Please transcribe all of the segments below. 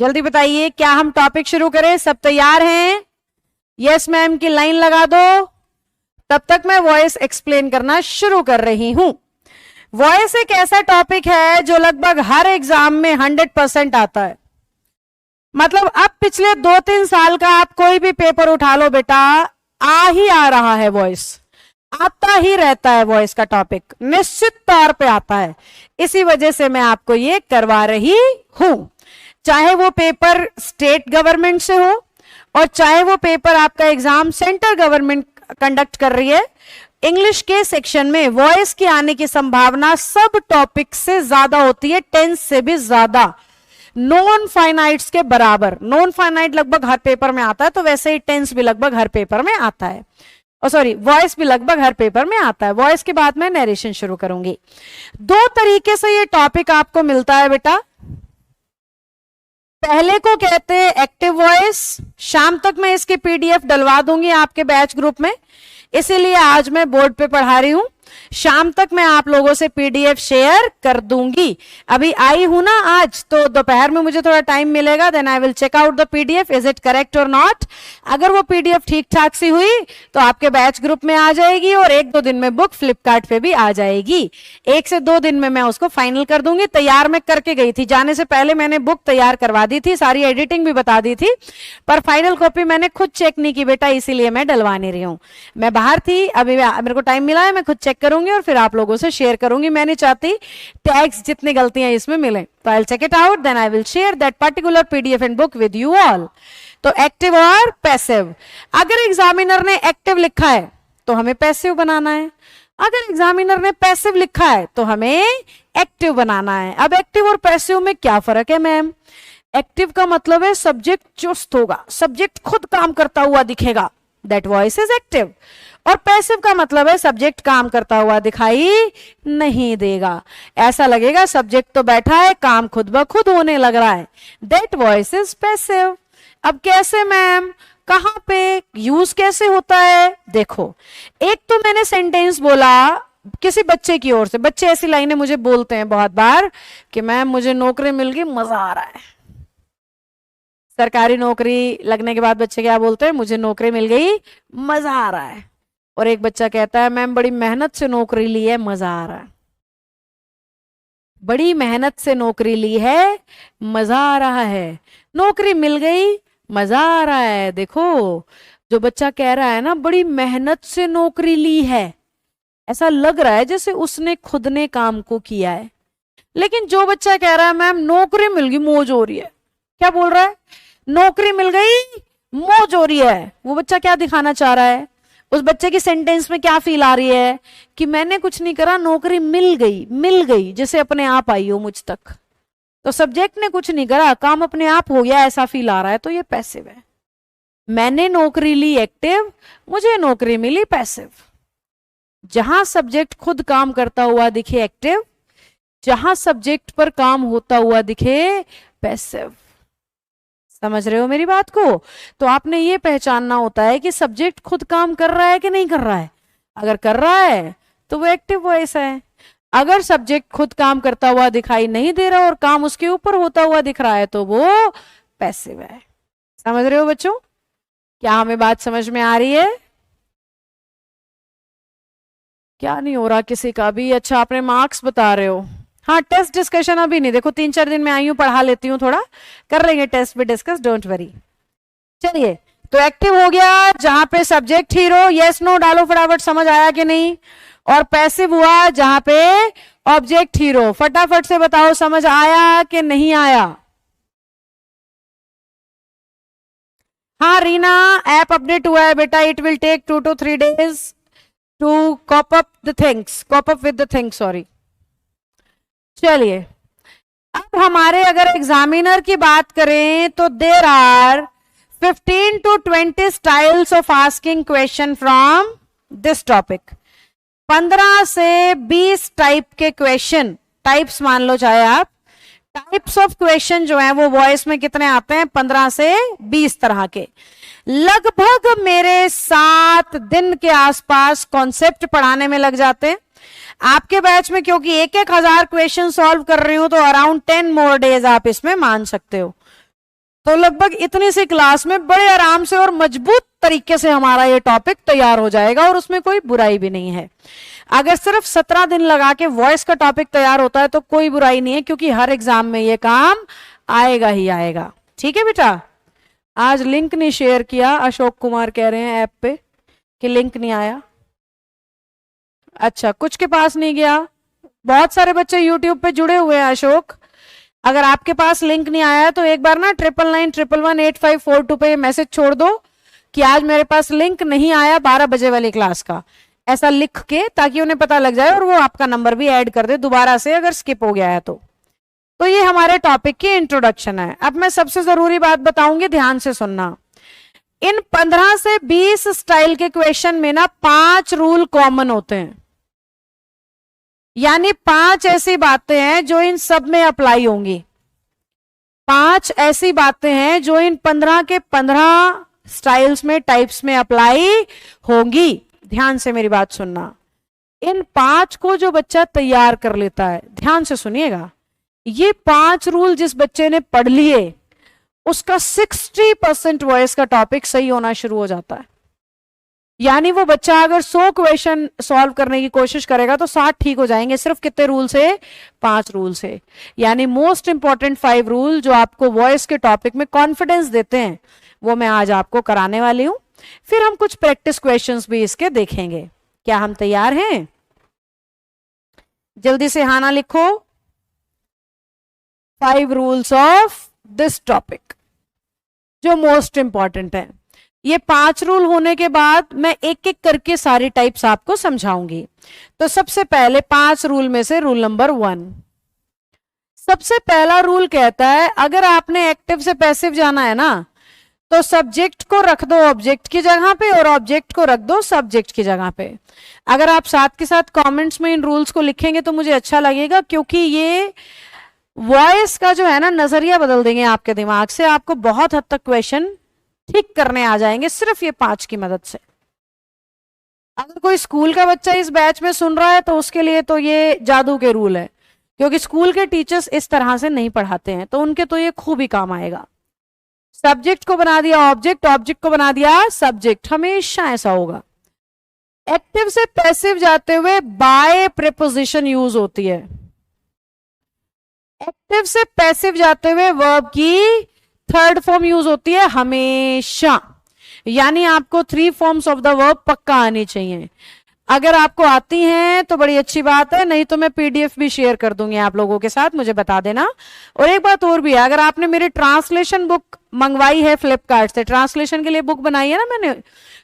जल्दी बताइए, क्या हम टॉपिक शुरू करें? सब तैयार हैं? यस मैम की लाइन लगा दो। तब तक मैं वॉइस एक्सप्लेन करना शुरू कर रही हूं। वॉइस एक ऐसा टॉपिक है जो लगभग हर एग्जाम में 100% आता है। मतलब अब पिछले 2-3 साल का आप कोई भी पेपर उठा लो बेटा, आ रहा है वॉइस, आता ही रहता है। वॉइस का टॉपिक निश्चित तौर पे आता है। इसी वजह से मैं आपको ये करवा रही हूं, चाहे वो पेपर स्टेट गवर्नमेंट से हो और चाहे वो पेपर आपका एग्जाम सेंट्रल गवर्नमेंट कंडक्ट कर रही है। इंग्लिश के सेक्शन में वॉइस की आने की संभावना सब टॉपिक से ज्यादा होती है, टेंस से भी ज्यादा, नॉन फाइनाइट्स के बराबर। नॉन फाइनाइट लगभग हर पेपर में आता है, तो वैसे ही टेंस भी लगभग हर पेपर में आता है, और सॉरी वॉइस भी लगभग हर पेपर में आता है। वॉइस के बाद मैं नरेशन शुरू करूंगी। 2 तरीके से ये टॉपिक आपको मिलता है बेटा। पहले को कहते हैं एक्टिव वॉइस। शाम तक मैं इसकी पीडीएफ डलवा दूंगी आपके बैच ग्रुप में, इसीलिए आज मैं बोर्ड पे पढ़ा रही हूं। शाम तक मैं आप लोगों से पीडीएफ शेयर कर दूंगी। अभी आई हूं ना आज, तो दोपहर में मुझे थोड़ा टाइम मिलेगा, then I will check out the PDF, is it correct और नॉट। अगर वो पीडीएफ ठीक ठाक सी हुई तो आपके बैच ग्रुप में आ जाएगी, और 1-2 दिन में बुक फ्लिपकार्ट पे भी आ जाएगी। 1 से 2 दिन में मैं उसको फाइनल कर दूंगी। तैयार मैं करके गई थी, जाने से पहले मैंने बुक तैयार करवा दी थी, सारी एडिटिंग भी बता दी थी, पर फाइनल कॉपी मैंने खुद चेक नहीं की बेटा, इसीलिए मैं डलवा नहीं रही हूं। मैं बाहर थी, अभी मेरे को टाइम मिला है, मैं खुद चेक करूंगी और फिर आप लोगों से शेयर करूंगी। मैं नहीं चाहती टैग्स जितनी गलतियां इसमें मिले, तो I will check it out, then I will share that particular PDF and book with you all. तो एक्टिव और पैसिव, अगर एग्जामिनर ने एक्टिव लिखा है तो हमें पैसिव बनाना है, अगर एग्जामिनर ने पैसिव लिखा है तो हमें एक्टिव बनाना है। अब एक्टिव और पैसिव में क्या फर्क है मैम? एक्टिव का मतलब है सब्जेक्ट चुस्त होगा, सब्जेक्ट खुद काम करता हुआ दिखेगा, दैट वॉइस इज एक्टिव। और पैसिव का मतलब है सब्जेक्ट काम करता हुआ दिखाई नहीं देगा, ऐसा लगेगा सब्जेक्ट तो बैठा है, काम खुद ब खुद होने लग रहा है, दैट वॉइस इज पैसिव। अब कैसे मैम, कहां पे यूज कैसे होता है? देखो, एक तो मैंने सेंटेंस बोला किसी बच्चे की ओर से। बच्चे ऐसी लाइनें मुझे बोलते हैं बहुत बार कि मैम मुझे नौकरी मिल गई, मजा आ रहा है। सरकारी नौकरी लगने के बाद बच्चे क्या बोलते हैं? मुझे नौकरी मिल गई, मजा आ रहा है। और एक बच्चा कहता है मैम बड़ी मेहनत से नौकरी ली है, मजा आ रहा है। बड़ी मेहनत से नौकरी ली है, मजा आ रहा है। नौकरी मिल गई, मजा आ रहा है। देखो, जो बच्चा कह रहा है ना बड़ी मेहनत से नौकरी ली है, ऐसा लग रहा है जैसे उसने खुद ने काम को किया है। लेकिन जो बच्चा कह रहा है मैम नौकरी मिल गई, मौज हो रही है, क्या बोल रहा है? नौकरी मिल गई, मौज हो रही है। वो बच्चा क्या दिखाना चाह रहा है? उस बच्चे की सेंटेंस में क्या फील आ रही है कि मैंने कुछ नहीं करा, नौकरी मिल गई, जैसे अपने आप आई हो मुझ तक। तो सब्जेक्ट ने कुछ नहीं करा, काम अपने आप हो गया, ऐसा फील आ रहा है, तो ये पैसिव है। मैंने नौकरी ली एक्टिव, मुझे नौकरी मिली पैसिव। जहां सब्जेक्ट खुद काम करता हुआ दिखे एक्टिव, जहां सब्जेक्ट पर काम होता हुआ दिखे पैसिव। समझ रहे हो मेरी बात को? तो आपने ये पहचानना होता है कि सब्जेक्ट खुद काम कर रहा है कि नहीं कर रहा है। अगर कर रहा है तो वो एक्टिव वॉइस है। अगर सब्जेक्ट खुद काम करता हुआ दिखाई नहीं दे रहा और काम उसके ऊपर होता हुआ दिख रहा है तो वो पैसिव है। समझ रहे हो बच्चों? क्या हमें बात समझ में आ रही है? क्या नहीं हो रहा किसी का भी? अच्छा, आपने मार्क्स बता रहे हो। हाँ, टेस्ट डिस्कशन अभी नहीं, देखो 3-4 दिन में आई हूं, पढ़ा लेती हूँ, थोड़ा कर लेंगे टेस्ट भी डिस्कस, डोंट वरी। चलिए, तो एक्टिव हो गया जहां पे सब्जेक्ट हीरो, यस नो डालो फटाफट, समझ आया कि नहीं। और पैसिव हुआ जहां पे ऑब्जेक्ट हीरो, फटाफट से बताओ समझ आया कि नहीं आया। हाँ रीना, ऐप अपडेट हुआ है बेटा, it will take 2 to 3 days to cope up with the things, sorry. चलिए, अब हमारे अगर एग्जामिनर की बात करें तो there are 15 to 20 styles of asking question from this topic. 15 से 20 टाइप के क्वेश्चन, टाइप्स मान लो चाहे आप, टाइप्स ऑफ क्वेश्चन जो है वो वॉइस में कितने आते हैं? 15 से 20 तरह के। लगभग मेरे 7 दिन के आसपास कॉन्सेप्ट पढ़ाने में लग जाते हैं। आपके बैच में क्योंकि 1,000 क्वेश्चन सॉल्व कर रही हूं तो अराउंड 10 more days आप इसमें मान सकते हो। तो लगभग इतनी सी क्लास में बड़े आराम से और मजबूत तरीके से हमारा ये टॉपिक तैयार हो जाएगा और उसमें कोई बुराई भी नहीं है। अगर सिर्फ 17 दिन लगा के वॉइस का टॉपिक तैयार होता है तो कोई बुराई नहीं है, क्योंकि हर एग्जाम में ये काम आएगा ही आएगा। ठीक है बेटा। आज लिंक नहीं शेयर किया, अशोक कुमार कह रहे हैं ऐप पे कि लिंक नहीं आया। अच्छा, कुछ के पास नहीं गया, बहुत सारे बच्चे यूट्यूब पे जुड़े हुए हैं अशोक। अगर आपके पास लिंक नहीं आया तो एक बार ना 9991118542 पे मैसेज छोड़ दो कि आज मेरे पास लिंक नहीं आया 12 बजे वाली क्लास का, ऐसा लिख के, ताकि उन्हें पता लग जाए और वो आपका नंबर भी ऐड कर दे दोबारा से अगर स्किप हो गया है तो ये हमारे टॉपिक की इंट्रोडक्शन है। अब मैं सबसे जरूरी बात बताऊंगी, ध्यान से सुनना। इन 15 से 20 स्टाइल के क्वेश्चन में ना 5 रूल कॉमन होते हैं, यानी 5 ऐसी बातें हैं जो इन सब में अप्लाई होंगी। 5 ऐसी बातें हैं जो इन 15 के 15 स्टाइल्स में, टाइप्स में अप्लाई होंगी। ध्यान से मेरी बात सुनना। इन 5 को जो बच्चा तैयार कर लेता है, ध्यान से सुनिएगा, ये 5 रूल जिस बच्चे ने पढ़ लिए उसका 60% वॉइस का टॉपिक सही होना शुरू हो जाता है। यानी वो बच्चा अगर 100 क्वेश्चन सॉल्व करने की कोशिश करेगा तो 60 ठीक हो जाएंगे, सिर्फ कितने रूल से? 5 रूल से। यानी मोस्ट इंपॉर्टेंट 5 रूल जो आपको वॉइस के टॉपिक में कॉन्फिडेंस देते हैं वो मैं आज आपको कराने वाली हूं। फिर हम कुछ प्रैक्टिस क्वेश्चंस भी इसके देखेंगे। क्या हम तैयार हैं? जल्दी से हाँ ना लिखो। 5 रूल्स ऑफ दिस टॉपिक जो मोस्ट इंपॉर्टेंट है। ये 5 रूल होने के बाद मैं एक एक करके सारी टाइप्स आपको समझाऊंगी। तो सबसे पहले 5 रूल में से रूल नंबर 1, सबसे पहला रूल कहता है अगर आपने एक्टिव से पैसिव जाना है ना तो सब्जेक्ट को रख दो ऑब्जेक्ट की जगह पे और ऑब्जेक्ट को रख दो सब्जेक्ट की जगह पे। अगर आप साथ के साथ कमेंट्स में इन रूल्स को लिखेंगे तो मुझे अच्छा लगेगा, क्योंकि ये वॉइस का जो है ना नजरिया बदल देंगे आपके दिमाग से। आपको बहुत हद तक क्वेश्चन ठीक करने आ जाएंगे सिर्फ ये 5 की मदद से। अगर कोई स्कूल का बच्चा इस बैच में सुन रहा है तो उसके लिए तो ये जादू के रूल है, क्योंकि स्कूल के टीचर्स इस तरह से नहीं पढ़ाते हैं, तो उनके तो ये खूब ही काम आएगा। सब्जेक्ट को बना दिया ऑब्जेक्ट, ऑब्जेक्ट को बना दिया सब्जेक्ट, हमेशा ऐसा होगा। एक्टिव से पैसिव जाते हुए बाय प्रीपोजिशन यूज होती है। एक्टिव से पैसिव जाते हुए वर्ब की थर्ड फॉर्म यूज होती है हमेशा। यानी आपको 3 फॉर्म्स ऑफ द वर्ब पक्का आनी चाहिए। अगर आपको आती हैं तो बड़ी अच्छी बात है, नहीं तो मैं पीडीएफ भी शेयर कर दूंगी आप लोगों के साथ, मुझे बता देना। और एक बात और भी है, अगर आपने मेरी ट्रांसलेशन बुक मंगवाई है फ्लिपकार्ट से, ट्रांसलेशन के लिए बुक बनाई है ना मैंने,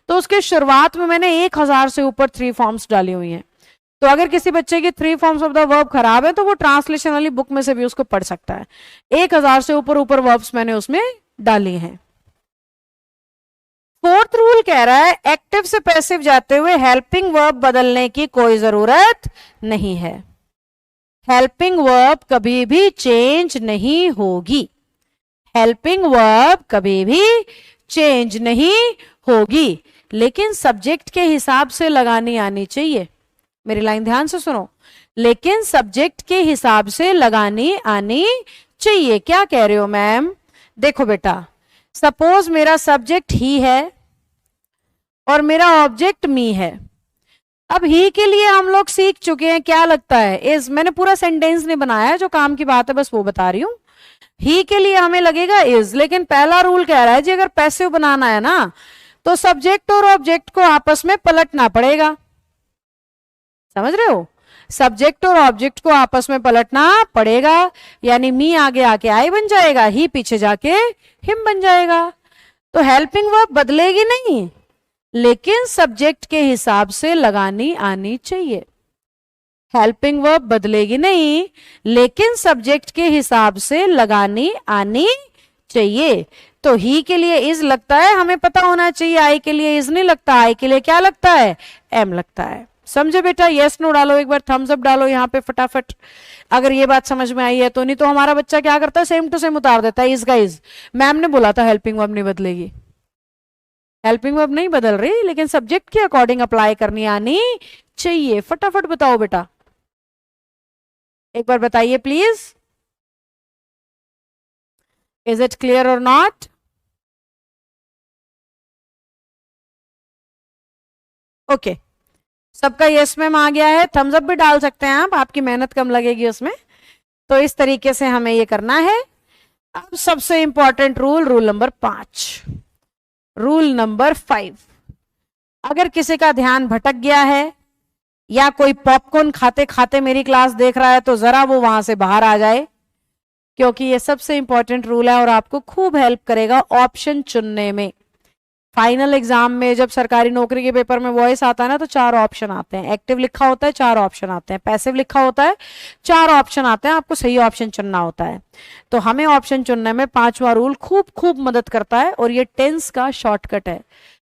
तो उसके शुरुआत में मैंने 1000 से ऊपर 3 फॉर्म्स डाली हुई हैं। तो अगर किसी बच्चे की 3 फॉर्म्स ऑफ द वर्ब खराब है तो वो ट्रांसलेशन वाली बुक में से भी उसको पढ़ सकता है। 1000 से ऊपर वर्ब्स मैंने उसमें डाली हैं। 4th रूल कह रहा है एक्टिव से पैसिव जाते हुए हेल्पिंग वर्ब बदलने की कोई जरूरत नहीं है। हेल्पिंग वर्ब कभी भी चेंज नहीं होगी। हेल्पिंग वर्ब कभी भी चेंज नहीं होगी, लेकिन सब्जेक्ट के हिसाब से लगानी आनी चाहिए। मेरी लाइन ध्यान से सुनो, लेकिन सब्जेक्ट के हिसाब से लगानी आनी चाहिए। क्या कह रहे हो मैम? देखो बेटा, सपोज मेरा सब्जेक्ट ही है और मेरा ऑब्जेक्ट मी है। अब ही के लिए हम लोग सीख चुके हैं, क्या लगता है इज। मैंने पूरा सेंटेंस नहीं बनाया, जो काम की बात है बस वो बता रही हूं। ही के लिए हमें लगेगा इज, लेकिन पहला रूल कह रहा है जी अगर पैसिव बनाना है ना तो सब्जेक्ट और ऑब्जेक्ट को आपस में पलटना पड़ेगा। समझ रहे हो? सब्जेक्ट और ऑब्जेक्ट को आपस में पलटना पड़ेगा। यानी मी आगे आके आई बन जाएगा, ही पीछे जाके हिम बन जाएगा। तो हेल्पिंग वर्ब बदलेगी नहीं, लेकिन सब्जेक्ट के हिसाब से लगानी आनी चाहिए। हेल्पिंग वर्ब बदलेगी नहीं, लेकिन सब्जेक्ट के हिसाब से लगानी आनी चाहिए। तो ही के लिए इज लगता है, हमें पता होना चाहिए। आई के लिए इज नहीं लगता, आई के लिए क्या लगता है? एम लगता है। समझे बेटा? यस नो डालो, एक बार थम्स अप डालो यहाँ पे फटाफट अगर ये बात समझ में आई है तो। नहीं तो हमारा बच्चा क्या करता है, सेम टू सेम उतार देता है इज का इज। मैम ने बोला था हेल्पिंग वर्ब नहीं बदलेगी। हेल्पिंग वर्ब नहीं बदल रही, लेकिन सब्जेक्ट के अकॉर्डिंग अप्लाई करनी आनी चाहिए। फटाफट बताओ बेटा, एक बार बताइए प्लीज। इज इट क्लियर और नॉट? ओके, सबका यस मैम आ गया है। थम्स अप भी डाल सकते हैं आप, आपकी मेहनत कम लगेगी उसमें। तो इस तरीके से हमें ये करना है। अब सबसे important rule, rule number 5, rule number 5, अगर किसी का ध्यान भटक गया है या कोई पॉपकॉर्न खाते खाते मेरी क्लास देख रहा है तो जरा वो वहां से बाहर आ जाए, क्योंकि ये सबसे इंपॉर्टेंट रूल है और आपको खूब हेल्प करेगा ऑप्शन चुनने में। फाइनल एग्जाम में जब सरकारी नौकरी के पेपर में वॉइस आता है ना, तो 4 ऑप्शन आते हैं। एक्टिव लिखा होता है, 4 ऑप्शन आते हैं। पैसिव लिखा होता है, 4 ऑप्शन आते हैं। आपको सही ऑप्शन चुनना होता है। तो हमें ऑप्शन चुनने में 5वां रूल खूब खूब मदद करता है, और ये टेंस का शॉर्टकट है।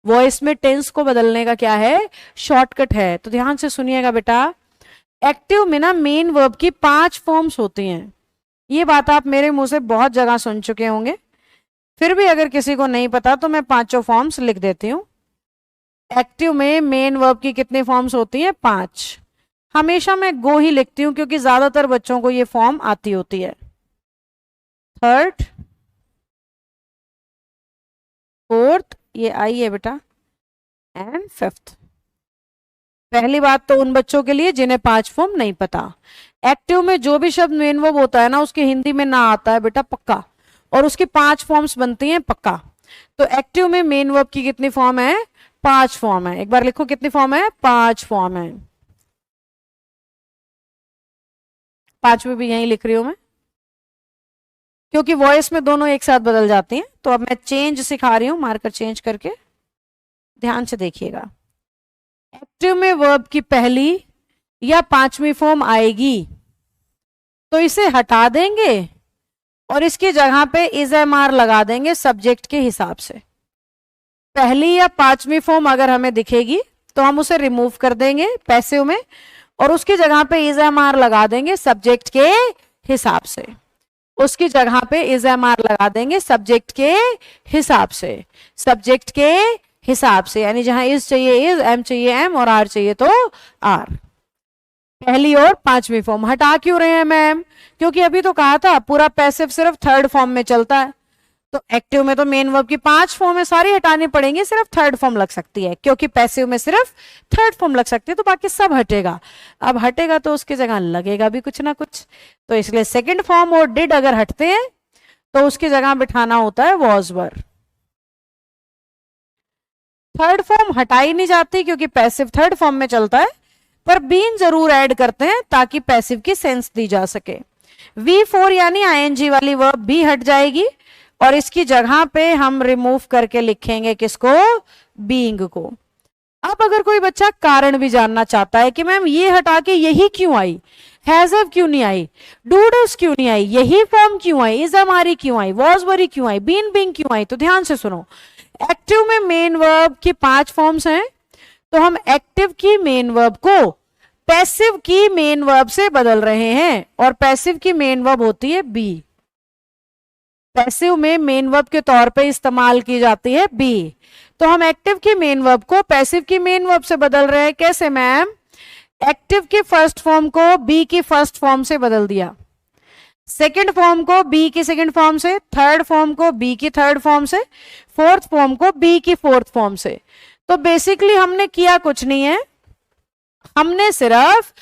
वॉइस में टेंस को बदलने का क्या है, शॉर्टकट है। तो ध्यान से सुनिएगा बेटा, एक्टिव में ना मेन वर्ब की 5 फॉर्म्स होती हैं। ये बात आप मेरे मुंह से बहुत जगह सुन चुके होंगे, फिर भी अगर किसी को नहीं पता तो मैं 5 फॉर्म्स लिख देती हूँ। एक्टिव में मेन वर्ब की कितनी फॉर्म्स होती हैं, 5। हमेशा मैं गो ही लिखती हूँ क्योंकि ज्यादातर बच्चों को ये फॉर्म आती होती है। थर्ड, फोर्थ, ये आई है बेटा, एंड फिफ्थ। पहली बात तो उन बच्चों के लिए जिन्हें 5 फॉर्म नहीं पता। एक्टिव में जो भी शब्द मेन वर्ब होता है ना, उसके हिंदी में ना आता है बेटा पक्का, और उसकी 5 फॉर्म्स बनती हैं पक्का। तो एक्टिव में मेन वर्ब की कितनी फॉर्म है, 5 फॉर्म है। एक बार लिखो कितनी फॉर्म है, 5 फॉर्म है। 5वीं भी यही लिख रही हूं मैं, क्योंकि वॉइस में दोनों एक साथ बदल जाती हैं। तो अब मैं चेंज सिखा रही हूं, मार्कर चेंज करके, ध्यान से देखिएगा। एक्टिव में वर्ब की पहली या 5वीं फॉर्म आएगी तो इसे हटा देंगे और इसकी जगह पे इज एम आर लगा देंगे सब्जेक्ट के हिसाब से। पहली या 5वीं फॉर्म अगर हमें दिखेगी तो हम उसे रिमूव कर देंगे पैसिव में, और उसकी जगह पे इज एम आर लगा देंगे सब्जेक्ट के हिसाब से। उसकी जगह पे इज एम आर लगा देंगे सब्जेक्ट के हिसाब से, सब्जेक्ट के हिसाब से, यानी जहां इज चाहिए इज, एम चाहिए एम, और आर चाहिए तो आर। पहली और 5वीं फॉर्म हटा क्यों रहे हैं मैम, क्योंकि अभी तो कहा था पूरा पैसिव सिर्फ थर्ड फॉर्म में चलता है। तो एक्टिव में तो मेन वर्ब की 5 फॉर्म है, सारी हटानी पड़ेंगी, सिर्फ थर्ड फॉर्म लग सकती है, क्योंकि पैसिव में सिर्फ थर्ड फॉर्म लग सकती है, तो बाकी सब हटेगा। अब हटेगा तो उसकी जगह लगेगा भी कुछ ना कुछ, तो इसलिए सेकंड फॉर्म और डिड अगर हटते हैं तो उसकी जगह बिठाना होता है वॉज वर। थर्ड फॉर्म हटाई नहीं जाती क्योंकि पैसिव थर्ड फॉर्म में चलता है, पर बीन जरूर ऐड करते हैं ताकि पैसिव की सेंस दी जा सके। V4 यानी आईएनजी वाली वर्ब भी हट जाएगी, और इसकी जगह पे हम रिमूव करके लिखेंगे किसको, बीइंग को। अब अगर कोई बच्चा कारण भी जानना चाहता है कि मैम ये हटा के यही क्यों आई, हैज हैव क्यों नहीं आई, डू डज क्यों नहीं आई, यही फॉर्म क्यों आई, इज हमारी क्यों आई, वॉज वरी क्यों आई, बीन बीइंग क्यों आई, तो ध्यान से सुनो। एक्टिव में मेन वर्ब की 5 फॉर्म्स हैं, तो हम एक्टिव की मेन वर्ब को पैसिव की मेन वर्ब से बदल रहे हैं, और पैसिव की मेन वर्ब होती है बी। पैसिव में मेन वर्ब के तौर पे इस्तेमाल की जाती है बी। तो हम एक्टिव की मेन वर्ब को पैसिव की मेन वर्ब से बदल रहे हैं। कैसे मैम, एक्टिव की फर्स्ट फॉर्म को बी की फर्स्ट फॉर्म से बदल दिया, सेकंड फॉर्म को बी की सेकंड फॉर्म से, थर्ड फॉर्म को बी की थर्ड फॉर्म से, फोर्थ फॉर्म को बी की फोर्थ फॉर्म से। तो बेसिकली हमने किया कुछ नहीं है, हमने सिर्फ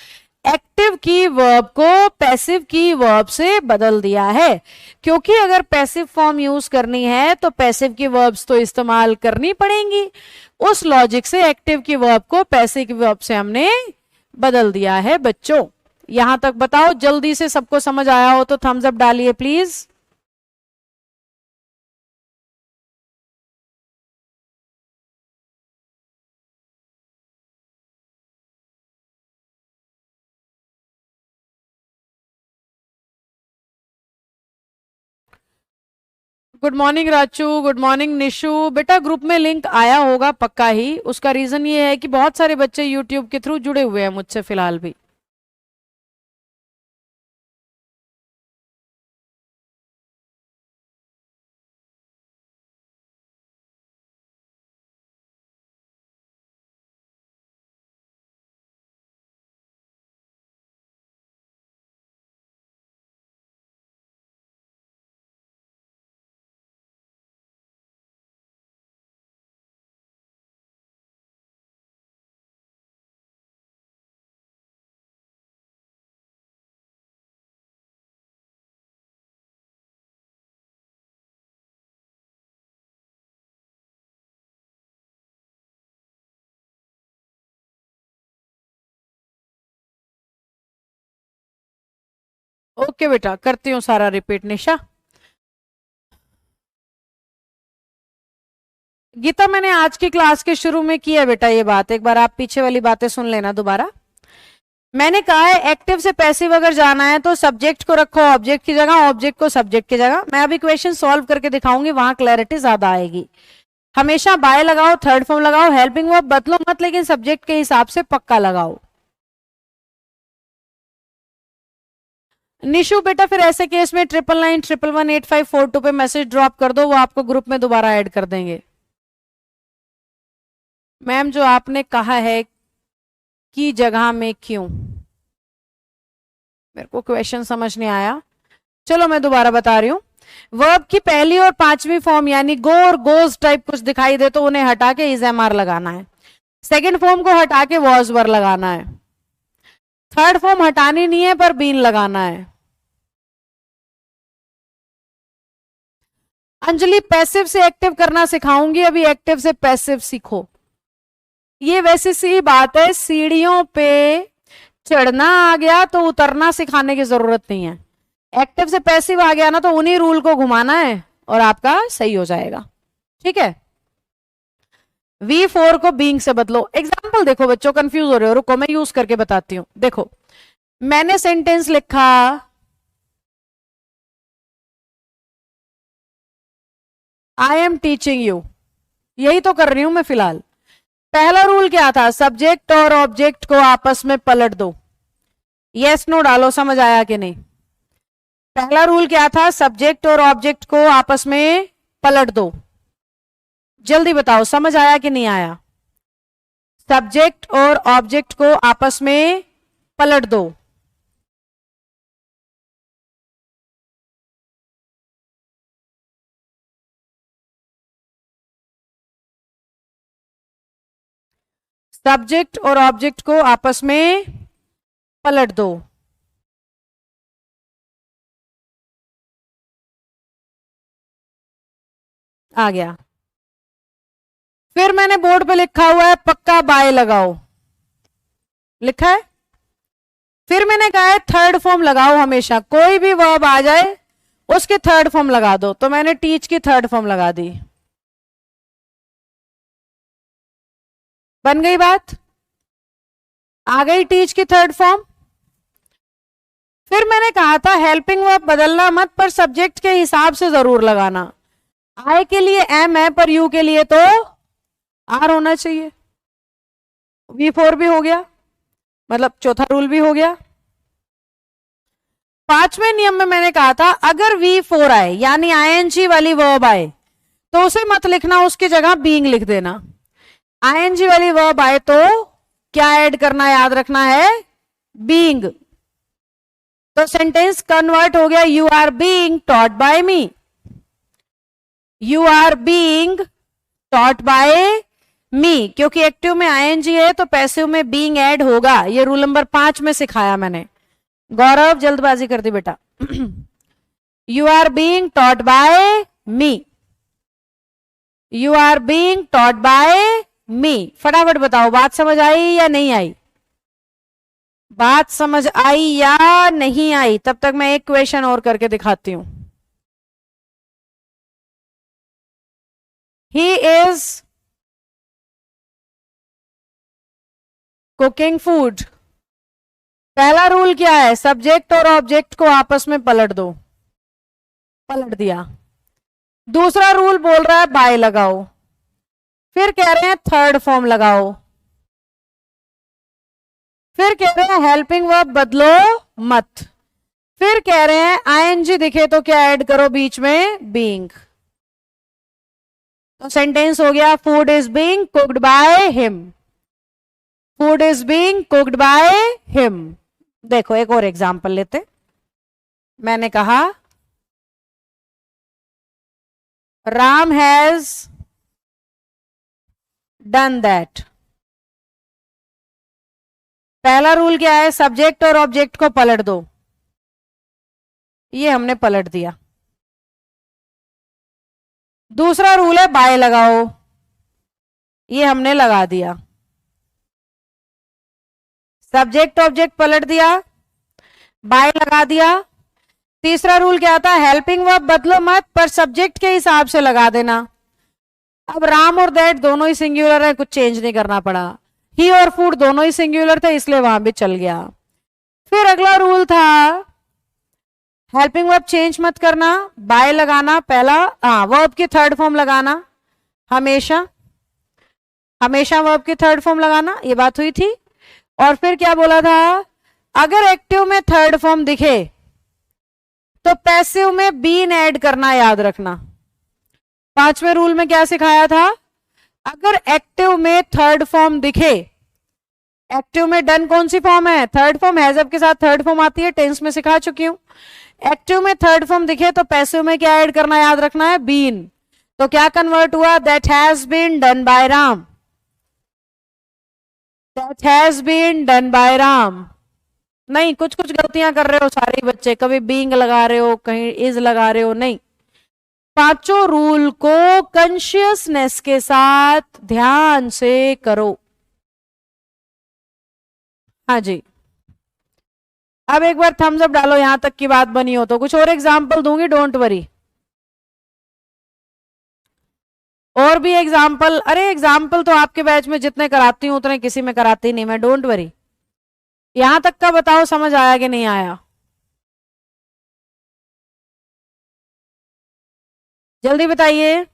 एक्टिव की वर्ब को पैसिव की वर्ब से बदल दिया है। क्योंकि अगर पैसिव फॉर्म यूज करनी है तो पैसिव की वर्ब्स तो इस्तेमाल करनी पड़ेंगी, उस लॉजिक से एक्टिव की वर्ब को पैसिव की वर्ब से हमने बदल दिया है बच्चों। यहां तक बताओ, जल्दी से सबको समझ आया हो तो थम्स अप डालिए please. Good morning Rachu, good morning Nishu. बेटा ग्रुप में लिंक आया होगा पक्का ही, उसका रीजन ये है कि बहुत सारे बच्चे यूट्यूब के थ्रू जुड़े हुए हैं मुझसे फिलहाल भी। ओके बेटा, करती हूँ सारा रिपीट। निशा, गीता, मैंने आज की क्लास के शुरू में किया बेटा ये बात, एक बार आप पीछे वाली बातें सुन लेना दोबारा। मैंने कहा है एक्टिव से पैसिव अगर जाना है तो सब्जेक्ट को रखो ऑब्जेक्ट की जगह, ऑब्जेक्ट को सब्जेक्ट की जगह। मैं अभी क्वेश्चन सॉल्व करके दिखाऊंगी, वहां क्लैरिटी ज्यादा आएगी। हमेशा बाय लगाओ, थर्ड फॉर्म लगाओ, हेल्पिंग वर्ब बदलो मत, लेकिन सब्जेक्ट के हिसाब से पक्का लगाओ। निशु बेटा, फिर ऐसे केस में 9991185542 पे मैसेज ड्रॉप कर दो, वो आपको ग्रुप में दोबारा ऐड कर देंगे। मैम, जो आपने कहा है की जगह में क्यों, मेरे को क्वेश्चन समझ नहीं आया। चलो मैं दोबारा बता रही हूं। वर्ब की पहली और पांचवी फॉर्म यानी गो और गोज टाइप कुछ दिखाई दे तो उन्हें हटा के इज एम आर लगाना है। सेकंड फॉर्म को हटा के वॉज वर लगाना है। थर्ड फॉर्म हटानी नहीं है पर बीन लगाना है। अंजलि, पैसिव से एक्टिव करना सिखाऊंगी, अभी एक्टिव से पैसिव सीखो। ये वैसे सी बात है, सीढ़ियों पे चढ़ना आ गया तो उतरना सिखाने की जरूरत नहीं है। एक्टिव से पैसिव आ गया ना तो उन्हीं रूल को घुमाना है और आपका सही हो जाएगा। ठीक है। V4 को बीइंग से बदलो। एग्जाम्पल देखो बच्चों, कंफ्यूज हो रहे हो, रुको मैं यूज करके बताती हूं। देखो, मैंने सेंटेंस लिखा आई एम टीचिंग यू, यही तो कर रही हूं मैं फिलहाल। पहला रूल क्या था, सब्जेक्ट और ऑब्जेक्ट को आपस में पलट दो। यस नो डालो, समझ आया कि नहीं। पहला रूल क्या था, सब्जेक्ट और ऑब्जेक्ट को आपस में पलट दो। जल्दी बताओ, समझ आया कि नहीं आया। सब्जेक्ट और ऑब्जेक्ट को आपस में पलट दो। सब्जेक्ट और ऑब्जेक्ट को आपस में पलट दो। आ गया। फिर मैंने बोर्ड पे लिखा हुआ है पक्का बाय लगाओ, लिखा है। फिर मैंने कहा है थर्ड फॉर्म लगाओ, हमेशा कोई भी वर्ब आ जाए उसके थर्ड फॉर्म लगा दो। तो मैंने टीच की थर्ड फॉर्म लगा दी, बन गई बात, आ गई टीच की थर्ड फॉर्म। फिर मैंने कहा था हेल्पिंग वर्ब बदलना मत, पर सब्जेक्ट के हिसाब से जरूर लगाना। आई के लिए एम है पर यू के लिए तो आर होना चाहिए। V4 भी हो गया, मतलब चौथा रूल भी हो गया। पांचवें नियम में मैंने कहा था अगर V4 आए यानी आईएनजी वाली वर्ब आए तो उसे मत लिखना, उसकी जगह बीइंग लिख देना। आईएनजी वाली वर्ब आए तो क्या ऐड करना, याद रखना है, बीइंग। तो सेंटेंस कन्वर्ट हो गया, you are being taught by me. You are being taught by me, क्योंकि एक्टिव में आईएनजी है तो पैसिव में बीइंग ऐड होगा। ये रूल नंबर 5 में सिखाया मैंने। गौरव, जल्दबाजी कर दी बेटा। You are being taught by me, you are being taught by me. फटाफट बताओ, बात समझ आई या नहीं आई। बात समझ आई या नहीं आई। तब तक मैं एक क्वेश्चन और करके दिखाती हूं। He is cooking food. पहला रूल क्या है, सब्जेक्ट और ऑब्जेक्ट को आपस में पलट दो, पलट दिया। दूसरा रूल बोल रहा है बाय लगाओ। फिर कह रहे हैं थर्ड फॉर्म लगाओ। फिर कह रहे हैं हेल्पिंग वर्ब बदलो मत। फिर कह रहे हैं आईएनजी दिखे तो क्या ऐड करो बीच में, बीइंग। तो सेंटेंस हो गया food is being cooked by him, food is being cooked by him. देखो एक और एग्जांपल लेते। मैंने कहा राम हैज डन दैट। पहला रूल क्या है, सब्जेक्ट और ऑब्जेक्ट को पलट दो। ये हमने पलट दिया। दूसरा रूल है बाय लगाओ, ये हमने लगा दिया। सब्जेक्ट ऑब्जेक्ट पलट दिया, बाय लगा दिया, तीसरा रूल क्या था, हेल्पिंग वर्ब बदलो मत पर सब्जेक्ट के हिसाब से लगा देना। अब राम और दैट दोनों ही सिंगुलर है, कुछ चेंज नहीं करना पड़ा। ही और फूड दोनों ही सिंगुलर थे, इसलिए वहां भी चल गया। फिर अगला रूल था हेल्पिंग वर्ब चेंज मत करना, बाय लगाना पहला, हाँ वर्ब की थर्ड फॉर्म लगाना, हमेशा हमेशा वर्ब की थर्ड फॉर्म लगाना, ये बात हुई थी। और फिर क्या बोला था, अगर एक्टिव में थर्ड फॉर्म दिखे तो पैसिव में बीन ऐड करना याद रखना। पांचवें रूल में क्या सिखाया था, अगर एक्टिव में थर्ड फॉर्म दिखे, एक्टिव में डन कौन सी फॉर्म है, थर्ड फॉर्म, हैजअप के साथ थर्ड फॉर्म आती है, टेंस में सिखा चुकी हूं। एक्टिव में थर्ड फॉर्म दिखे तो पैसिव में क्या ऐड करना याद रखना है, बीन। तो क्या कन्वर्ट हुआ, that has been done by Ram, that has been done by Ram. नहीं, कुछ कुछ गलतियां कर रहे हो सारे ही बच्चे, कभी बीइंग लगा रहे हो, कहीं इज लगा रहे हो, नहीं। पांचों रूल को कॉन्शियसनेस के साथ ध्यान से करो। हाँ जी, अब एक बार थम्स अप डालो, यहां तक की बात बनी हो तो। कुछ और एग्जाम्पल दूंगी, डोंट वरी। और भी एग्जाम्पल, अरे एग्जाम्पल तो आपके बैच में जितने कराती हूँ उतने किसी में कराती नहीं मैं, डोंट वरी। यहां तक का बताओ, समझ आया कि नहीं आया, जल्दी बताइए।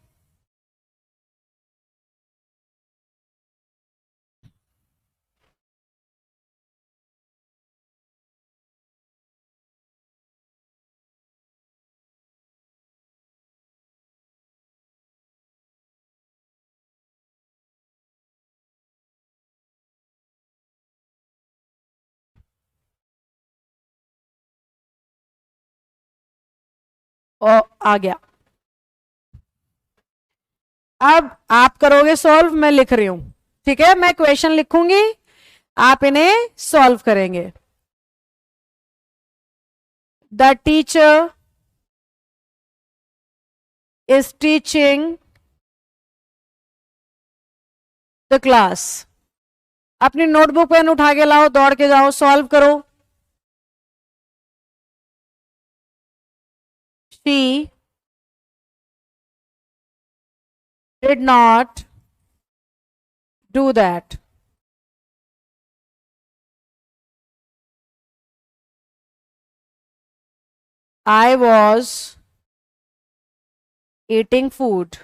ओ, आ गया। अब आप करोगे सॉल्व, मैं लिख रही हूं, ठीक है, मैं क्वेश्चन लिखूंगी, आप इन्हें सॉल्व करेंगे। The teacher is teaching the class. अपनी नोटबुक पेन उठा के लाओ, दौड़ के जाओ, सॉल्व करो। She did not do that. I was eating food.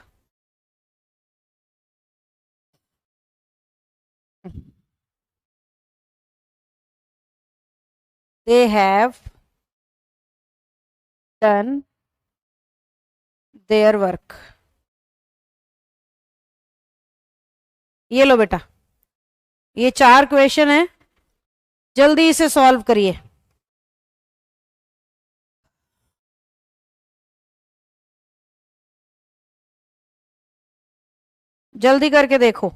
They have done their work. ये लो बेटा, ये 4 क्वेश्चन है, जल्दी इसे सॉल्व करिए, जल्दी करके देखो।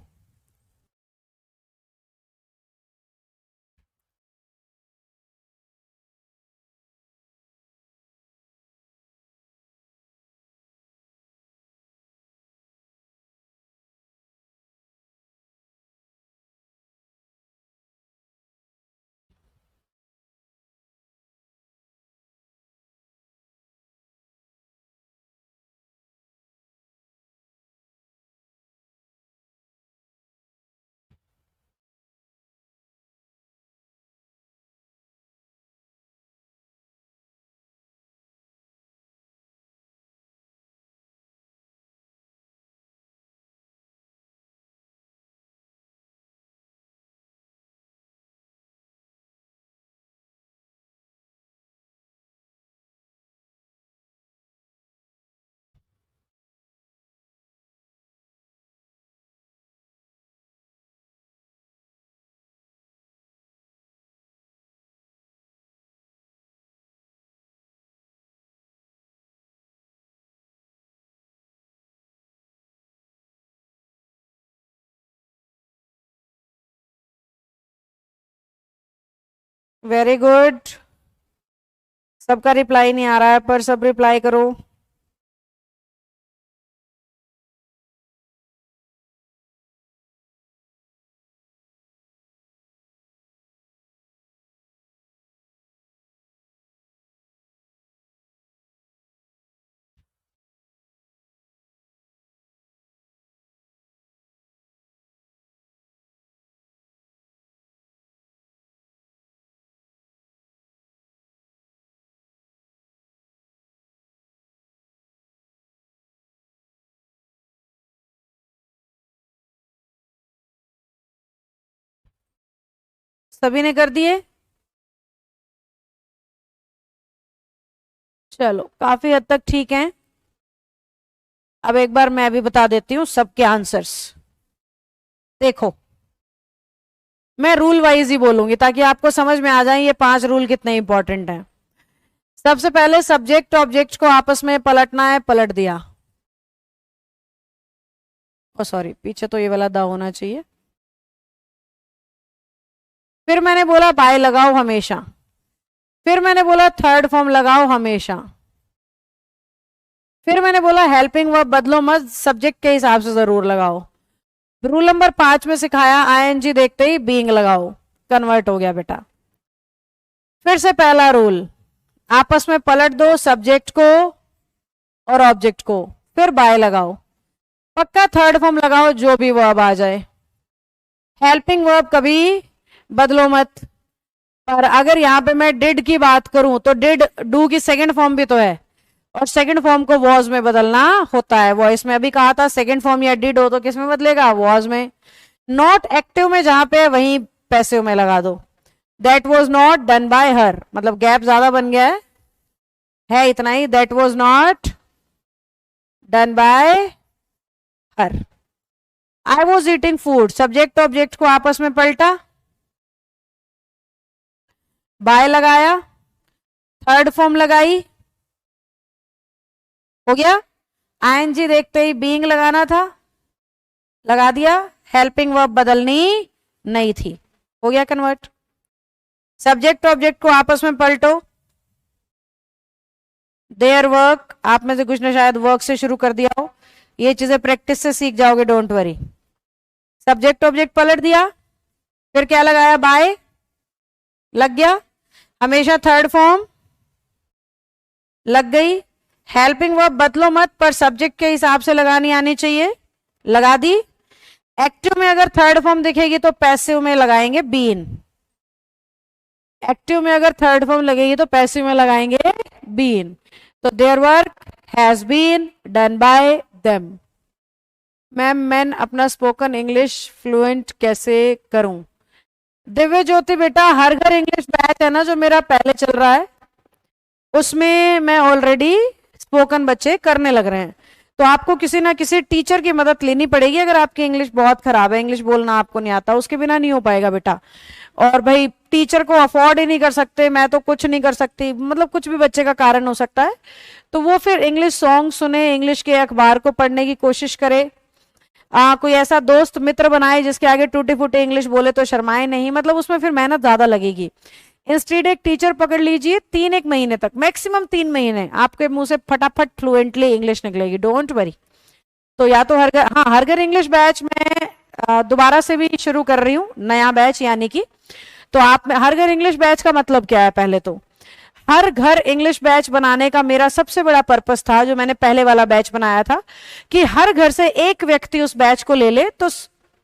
वेरी गुड, सबका रिप्लाई नहीं आ रहा है पर सब रिप्लाई करो। सभी ने कर दिए? चलो काफी हद तक ठीक है। अब एक बार मैं भी बता देती हूँ सबके आंसर्स। देखो, मैं रूल वाइज ही बोलूंगी ताकि आपको समझ में आ जाए ये 5 रूल कितने इंपॉर्टेंट हैं। सबसे पहले सब्जेक्ट ऑब्जेक्ट को आपस में पलटना है, पलट दिया। ओ सॉरी, पीछे तो ये वाला द होना चाहिए। फिर मैंने बोला बाय लगाओ हमेशा। फिर मैंने बोला थर्ड फॉर्म लगाओ हमेशा। फिर मैंने बोला हेल्पिंग वर्ब बदलो मत, सब्जेक्ट के हिसाब से जरूर लगाओ। रूल नंबर 5 में सिखाया आईएनजी देखते ही बीइंग लगाओ, कन्वर्ट हो गया बेटा। फिर से पहला रूल, आपस में पलट दो सब्जेक्ट को और ऑब्जेक्ट को, फिर बाय लगाओ। पक्का थर्ड फॉर्म लगाओ जो भी वर्ब आ जाए। हेल्पिंग वर्ब कभी बदलो मत। पर अगर यहां पे मैं डिड की बात करूं तो डिड डू की सेकंड फॉर्म भी तो है, और सेकंड फॉर्म को वॉज में बदलना होता है। वॉइस में अभी कहा था सेकंड फॉर्म या डिड हो तो किस में बदलेगा? वॉज में। नॉट एक्टिव में जहां पे वहीं पैसिव में लगा दो। That was not done by her, मतलब गैप ज्यादा बन गया है इतना ही। That was not done by her. I was eating food, subject object को आपस में पलटा, बाय लगाया, थर्ड फॉर्म लगाई, हो गया। आईएनजी देखते ही बीइंग लगाना था, लगा दिया। हेल्पिंग वर्ब बदलनी नहीं थी, हो गया कन्वर्ट। सब्जेक्ट ऑब्जेक्ट को आपस में पलटो, देयर वर्क, आप में से कुछ ने शायद वर्क से शुरू कर दिया हो, ये चीजें प्रैक्टिस से सीख जाओगे, डोंट वरी। सब्जेक्ट ऑब्जेक्ट पलट दिया, फिर क्या लगाया? बाय लग गया, हमेशा थर्ड फॉर्म लग गई। हेल्पिंग वर्ब बदलो मत, पर सब्जेक्ट के हिसाब से लगानी आनी चाहिए, लगा दी। एक्टिव में अगर थर्ड फॉर्म दिखेगी तो पैसिव में लगाएंगे बीन। एक्टिव में अगर थर्ड फॉर्म लगेगी तो पैसिव में लगाएंगे बीन। तो their work has been done by them. Ma'am मैं अपना स्पोकन इंग्लिश फ्लुएंट कैसे करूं? दिव्य ज्योति बेटा, हर घर इंग्लिश बैच है ना जो मेरा पहले चल रहा है, उसमें मैं ऑलरेडी स्पोकन बच्चे करने लग रहे हैं। तो आपको किसी ना किसी टीचर की मदद लेनी पड़ेगी। अगर आपकी इंग्लिश बहुत खराब है, इंग्लिश बोलना आपको नहीं आता, उसके बिना नहीं हो पाएगा बेटा। और भाई टीचर को अफोर्ड ही नहीं कर सकते, मैं तो कुछ नहीं कर सकती, मतलब कुछ भी बच्चे का कारण हो सकता है। तो वो फिर इंग्लिश सॉन्ग सुने, इंग्लिश के अखबार को पढ़ने की कोशिश करे, कोई ऐसा दोस्त मित्र बनाए जिसके आगे टूटी फूटी इंग्लिश बोले तो शर्माए नहीं, मतलब उसमें फिर मेहनत ज्यादा लगेगी। इंस्टीड एक टीचर पकड़ लीजिए, 1 महीने तक, मैक्सिमम 3 महीने आपके मुंह से फटाफट फ्लुएंटली इंग्लिश निकलेगी, डोंट वरी। तो या तो हर घर, हाँ हर घर इंग्लिश बैच में दोबारा से भी शुरू कर रही हूँ, नया बैच यानी कि। तो आप हर घर इंग्लिश बैच का मतलब क्या है? पहले तो हर घर इंग्लिश बैच बनाने का मेरा सबसे बड़ा पर्पस था, जो मैंने पहले वाला बैच बनाया था, कि हर घर से एक व्यक्ति उस बैच को ले ले, तो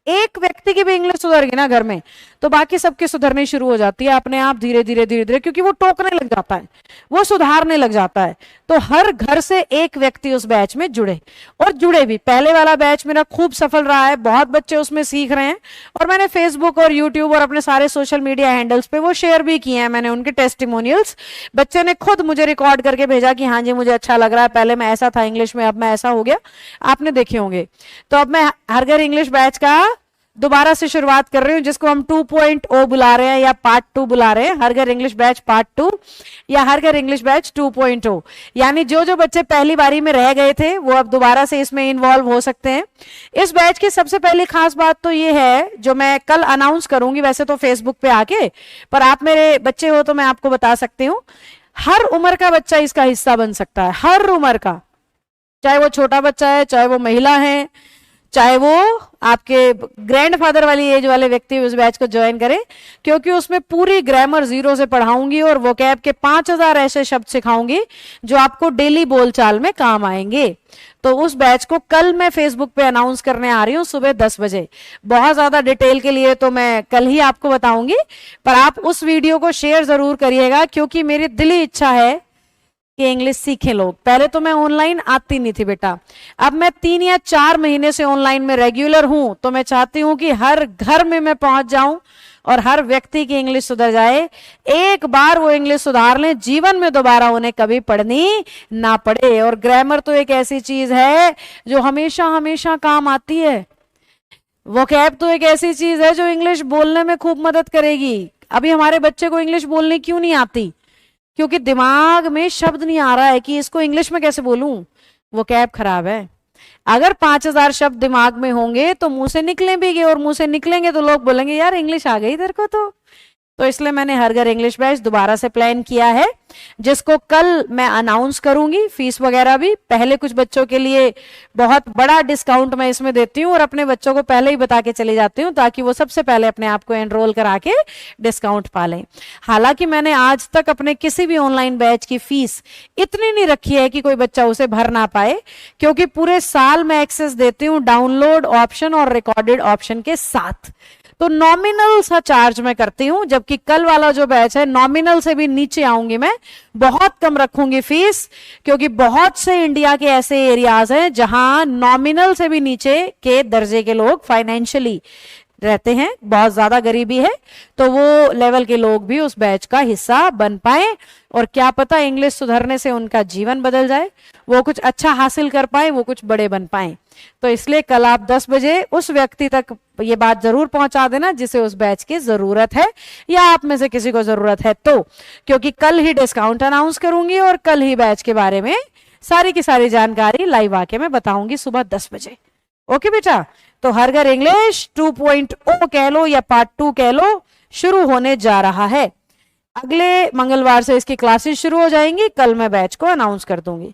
एक व्यक्ति की भी इंग्लिश सुधरगी ना घर में, तो बाकी सबकी सुधरनी शुरू हो जाती है अपने आप, धीरे धीरे धीरे धीरे, क्योंकि वो टोकने लग जाता है, वो सुधारने लग जाता है। तो हर घर से एक व्यक्ति उस बैच में जुड़े, और जुड़े भी। पहले वाला बैच मेरा खूब सफल रहा है, बहुत बच्चे उसमें सीख रहे हैं, और मैंने फेसबुक और यूट्यूब और अपने सारे सोशल मीडिया हैंडल्स पे वो शेयर भी किए हैं, मैंने उनके टेस्टिमोनियल्स। बच्चे ने खुद मुझे रिकॉर्ड करके भेजा कि हाँ जी मुझे अच्छा लग रहा है, पहले मैं ऐसा था इंग्लिश में, अब मैं ऐसा हो गया, आपने देखे होंगे। तो अब मैं हर घर इंग्लिश बैच का दोबारा से शुरुआत कर रही हूँ, जिसको हम 2.0 बुला रहे हैं या पार्ट 2 बुला रहे हैं, हर घर इंग्लिश बैच पार्ट 2 या हर घर इंग्लिश बैच 2.0। यानी जो जो बच्चे पहली बारी में रह गए थे वो अब दोबारा से इसमें इन्वॉल्व हो सकते हैं। इस बैच की सबसे पहली खास बात तो ये है, जो मैं कल अनाउंस करूंगी वैसे तो फेसबुक पे आके, पर आप मेरे बच्चे हो तो मैं आपको बता सकती हूँ, हर उम्र का बच्चा इसका हिस्सा बन सकता है, हर उम्र का, चाहे वो छोटा बच्चा है, चाहे वो महिला है, चाहे वो आपके ग्रैंडफादर वाली एज वाले व्यक्ति उस बैच को ज्वाइन करें, क्योंकि उसमें पूरी ग्रामर जीरो से पढ़ाऊंगी और वोकैब के 5000 ऐसे शब्द सिखाऊंगी जो आपको डेली बोलचाल में काम आएंगे। तो उस बैच को कल मैं फेसबुक पे अनाउंस करने आ रही हूँ सुबह 10 बजे। बहुत ज्यादा डिटेल के लिए तो मैं कल ही आपको बताऊंगी, पर आप उस वीडियो को शेयर जरूर करिएगा, क्योंकि मेरी दिली इच्छा है कि इंग्लिश सीखें लोग। पहले तो मैं ऑनलाइन आती नहीं थी बेटा, अब मैं 3 या 4 महीने से ऑनलाइन में रेगुलर हूं, तो मैं चाहती हूं कि हर घर में मैं पहुंच जाऊं, और हर व्यक्ति की इंग्लिश सुधर जाए, एक बार वो इंग्लिश सुधार लें, जीवन में दोबारा उन्हें कभी पढ़नी ना पड़े। और ग्रामर तो एक ऐसी चीज है जो हमेशा हमेशा काम आती है। वोकैब तो एक ऐसी चीज है जो इंग्लिश बोलने में खूब मदद करेगी। अभी हमारे बच्चे को इंग्लिश बोलनी क्यों नहीं आती? क्योंकि दिमाग में शब्द नहीं आ रहा है कि इसको इंग्लिश में कैसे बोलूं, वोकैब खराब है। अगर 5000 शब्द दिमाग में होंगे तो मुंह से निकले भी गए, और मुंह से निकलेंगे तो लोग बोलेंगे यार इंग्लिश आ गई तेरे को। तो इसलिए मैंने हर घर इंग्लिश बैच दोबारा से प्लान किया है, जिसको कल मैं अनाउंस करूंगी। फीस वगैरह भी पहले कुछ बच्चों के लिए बहुत बड़ा डिस्काउंट मैं इसमें देती हूँ, और अपने बच्चों को पहले ही बता के चली जाती हूँ ताकि वो सबसे पहले अपने आप को एनरोल करा के डिस्काउंट पा लें। हालांकि मैंने आज तक अपने किसी भी ऑनलाइन बैच की फीस इतनी नहीं रखी है कि कोई बच्चा उसे भर ना पाए, क्योंकि पूरे साल मैं एक्सेस देती हूँ डाउनलोड ऑप्शन और रिकॉर्डेड ऑप्शन के साथ। तो नॉमिनल सा चार्ज मैं करती हूं, जबकि कल वाला जो बैच है नॉमिनल से भी नीचे आऊंगी, मैं बहुत कम रखूंगी फीस, क्योंकि बहुत से इंडिया के ऐसे एरियाज हैं जहां नॉमिनल से भी नीचे के दर्जे के लोग फाइनेंशियली रहते हैं, बहुत ज्यादा गरीबी है, तो वो लेवल के लोग भी उस बैच का हिस्सा बन पाए, और क्या पता इंग्लिश सुधरने से उनका जीवन बदल जाए, वो कुछ अच्छा हासिल कर पाए, वो कुछ बड़े बन पाए। तो इसलिए कल आप 10 बजे उस व्यक्ति तक ये बात जरूर पहुंचा देना जिसे उस बैच की जरूरत है, या आप में से किसी को जरूरत है तो, क्योंकि कल ही डिस्काउंट अनाउंस करूंगी और कल ही बैच के बारे में सारी की सारी जानकारी लाइव आके मैं बताऊंगी सुबह 10 बजे। ओके बेटा, तो हर घर इंग्लिश 2.0 कह लो या पार्ट 2 कह लो, शुरू होने जा रहा है। अगले मंगलवार से इसकी क्लासेस शुरू हो जाएंगी, कल मैं बैच को अनाउंस कर दूंगी।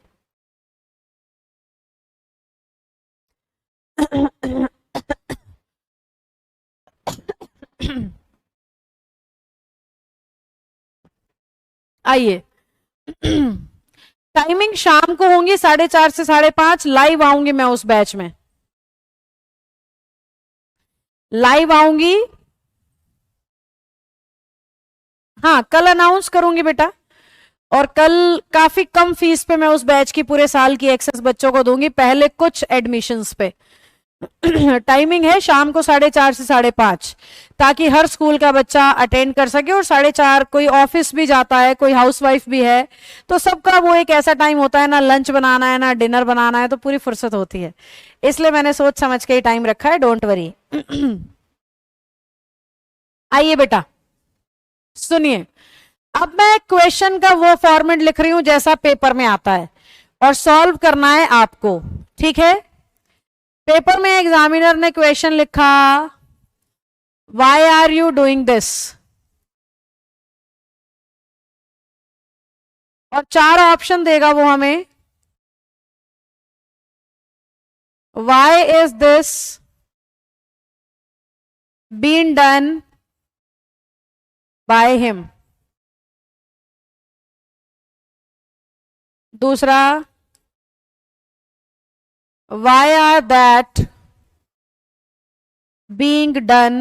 आइए, टाइमिंग शाम को होंगी 4:30 से 5:30, लाइव आऊंगी मैं उस बैच में, लाइव आऊंगी। हाँ, कल अनाउंस करूंगी बेटा, और कल काफी कम फीस पे मैं उस बैच की पूरे साल की एक्सेस बच्चों को दूंगी, पहले कुछ एडमिशंस पे। टाइमिंग है शाम को 4:30 से 5:30, ताकि हर स्कूल का बच्चा अटेंड कर सके, और 4:30 कोई ऑफिस भी जाता है, कोई हाउसवाइफ भी है, तो सबका वो एक ऐसा टाइम होता है, ना लंच बनाना है ना डिनर बनाना है, तो पूरी फुर्सत होती है। इसलिए मैंने सोच समझ के ही टाइम रखा है, डोंट वरी। आइए बेटा सुनिए, अब मैं क्वेश्चन का वो फॉर्मेट लिख रही हूं जैसा पेपर में आता है, और सॉल्व करना है आपको, ठीक है। पेपर में एग्जामिनर ने क्वेश्चन लिखा, why are you doing this, और 4 ऑप्शन देगा वो हमें। Why is this been done by him. दूसरा, why are that being done।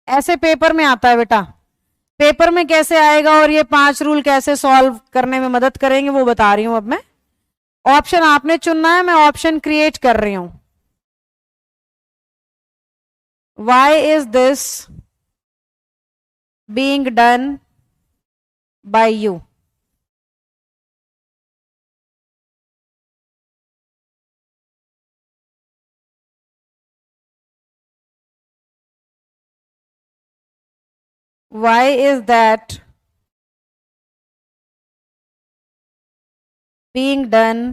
ऐसे पेपर में आता है बेटा, पेपर में कैसे आएगा और ये 5 रूल कैसे सॉल्व करने में मदद करेंगे वो बता रही हूं अब मैं। ऑप्शन आपने चुनना है, मैं ऑप्शन क्रिएट कर रही हूं। why is this being done by you। why is that being done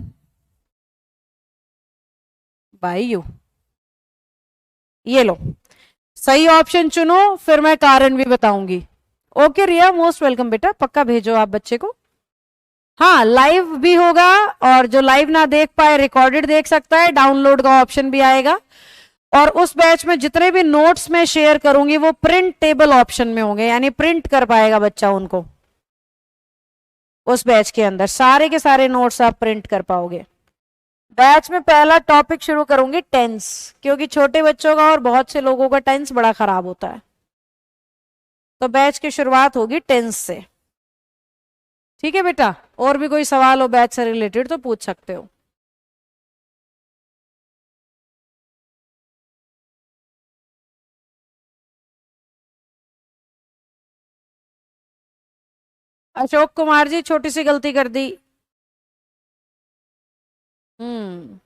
by you। ये लो, सही ऑप्शन चुनो, फिर मैं कारण भी बताऊंगी। ओके रिया, मोस्ट वेलकम बेटा, पक्का भेजो आप बच्चे को। हाँ, लाइव भी होगा, और जो लाइव ना देख पाए रिकॉर्डेड देख सकता है, डाउनलोड का ऑप्शन भी आएगा। और उस बैच में जितने भी नोट्स मैं शेयर करूंगी वो प्रिंटेबल ऑप्शन में होंगे, यानी प्रिंट कर पाएगा बच्चा उनको। उस बैच के अंदर सारे के सारे नोट्स आप प्रिंट कर पाओगे। बैच में पहला टॉपिक शुरू करूंगी टेंस, क्योंकि छोटे बच्चों का और बहुत से लोगों का टेंस बड़ा खराब होता है, तो बैच की शुरुआत होगी टेंस से। ठीक है बेटा, और भी कोई सवाल हो बैच से रिलेटेड तो पूछ सकते हो। अशोक कुमार जी छोटी सी गलती कर दी। हम्म।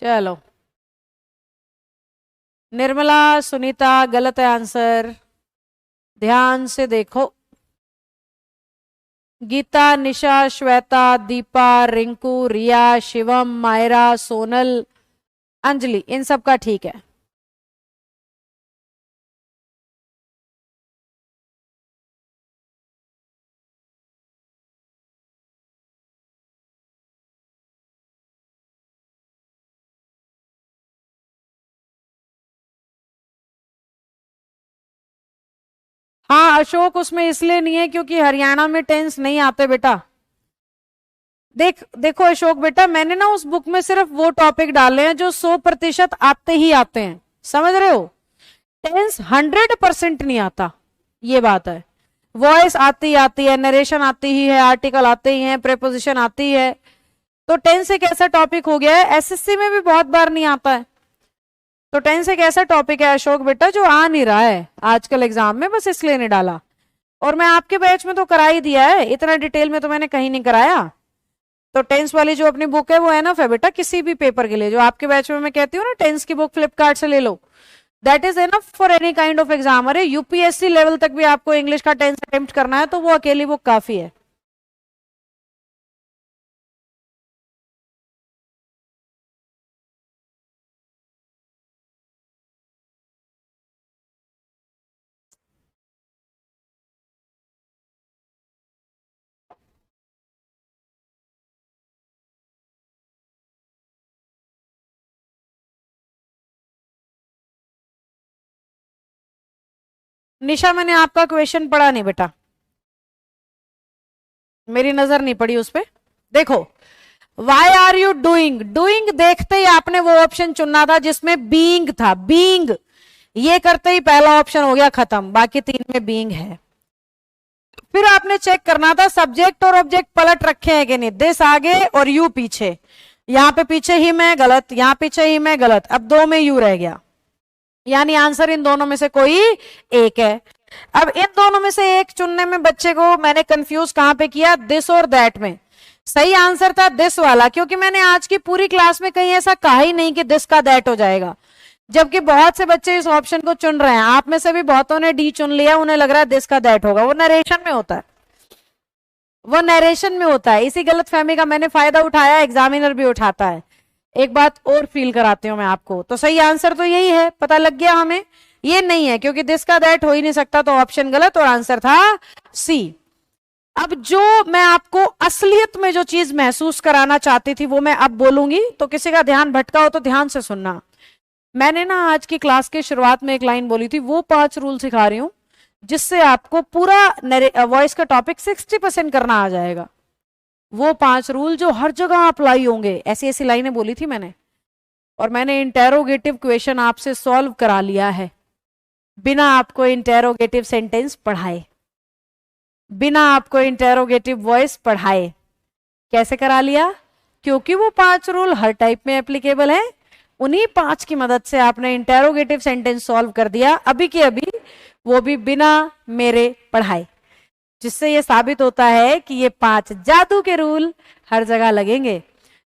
चलो, निर्मला सुनीता गलत है आंसर। ध्यान से देखो। गीता, निशा, श्वेता, दीपा, रिंकू, रिया, शिवम, मायरा, सोनल, अंजलि, इन सब का ठीक है। हाँ अशोक, उसमें इसलिए नहीं है क्योंकि हरियाणा में टेंस नहीं आते बेटा। देखो अशोक बेटा, मैंने ना उस बुक में सिर्फ वो टॉपिक डाले हैं जो 100% आते ही आते हैं, समझ रहे हो। टेंस 100% नहीं आता, ये बात है। वॉइस आती आती है, नरेशन आती ही है, आर्टिकल आते ही हैं, प्रेपोजिशन आती है। तो टेंस एक ऐसा टॉपिक हो गया है, एसएससी में भी बहुत बार नहीं आता है। तो टेंस एक ऐसा टॉपिक है अशोक बेटा जो आ नहीं रहा है आजकल एग्जाम में, बस इसलिए नहीं डाला। और मैं आपके बैच में तो करा ही दिया है, इतना डिटेल में तो मैंने कहीं नहीं कराया। तो टेंस वाली जो अपनी बुक है वो है ना फिर बेटा, किसी भी पेपर के लिए जो आपके बैच में मैं कहती हूँ ना, टेंस की बुक फ्लिपकार्ट से ले लो, that is enough for any kind of exam. अरे यूपीएससी लेवल तक भी आपको इंग्लिश का टेंस अटेम्प्ट करना है तो वो अकेली बुक काफी है। निशा, मैंने आपका क्वेश्चन पढ़ा नहीं बेटा, मेरी नजर नहीं पड़ी उस पे। देखो, why are you doing, doing देखते ही आपने वो ऑप्शन चुनना था जिसमें बीइंग था, बीइंग। ये करते ही पहला ऑप्शन हो गया खत्म, बाकी तीन में बीइंग है। फिर आपने चेक करना था सब्जेक्ट और ऑब्जेक्ट पलट रखे हैं कि नहीं, दिस आगे और यू पीछे। यहां पे पीछे ही मैं गलत, यहां पीछे ही मैं गलत, अब दो में यू रह गया, यानी आंसर इन दोनों में से कोई एक है। अब इन दोनों में से एक चुनने में बच्चे को मैंने कंफ्यूज कहां पे किया, दिस और दैट में। सही आंसर था दिस वाला, क्योंकि मैंने आज की पूरी क्लास में कहीं ऐसा कहा ही नहीं कि दिस का दैट हो जाएगा। जबकि बहुत से बच्चे इस ऑप्शन को चुन रहे हैं, आप में से भी बहुतों ने डी चुन लिया, उन्हें लग रहा है दिस का दैट होगा। वो नरेशन में होता है, वो नरेशन में होता है। इसी गलतफहमी का मैंने फायदा उठाया, एग्जामिनर भी उठाता है। एक बात और फील कराती हूं मैं आपको, तो सही आंसर तो यही है, पता लग गया हमें। ये नहीं है क्योंकि दिस का दैट हो ही नहीं सकता, तो ऑप्शन गलत और आंसर था सी। अब जो मैं आपको असलियत में जो चीज महसूस कराना चाहती थी वो मैं अब बोलूंगी, तो किसी का ध्यान भटका हो तो ध्यान से सुनना। मैंने ना आज की क्लास के शुरुआत में एक लाइन बोली थी, वो 5 रूल सिखा रही हूं जिससे आपको पूरा वॉइस का टॉपिक 60% करना आ जाएगा। वो 5 रूल जो हर जगह अप्लाई होंगे, ऐसी ऐसी लाइनें बोली थी मैंने। और मैंने इंटेरोगेटिव क्वेश्चन आपसे सॉल्व करा लिया है, बिना आपको इंटेरोगेटिव सेंटेंस पढ़ाए, बिना आपको इंटेरोगेटिव वॉइस पढ़ाए। कैसे करा लिया? क्योंकि वो 5 रूल हर टाइप में एप्लीकेबल है। उन्हीं 5 की मदद से आपने इंटेरोगेटिव सेंटेंस सॉल्व कर दिया अभी के अभी, वो भी बिना मेरे पढ़ाए। जिससे ये साबित होता है कि ये 5 जादू के रूल हर जगह लगेंगे।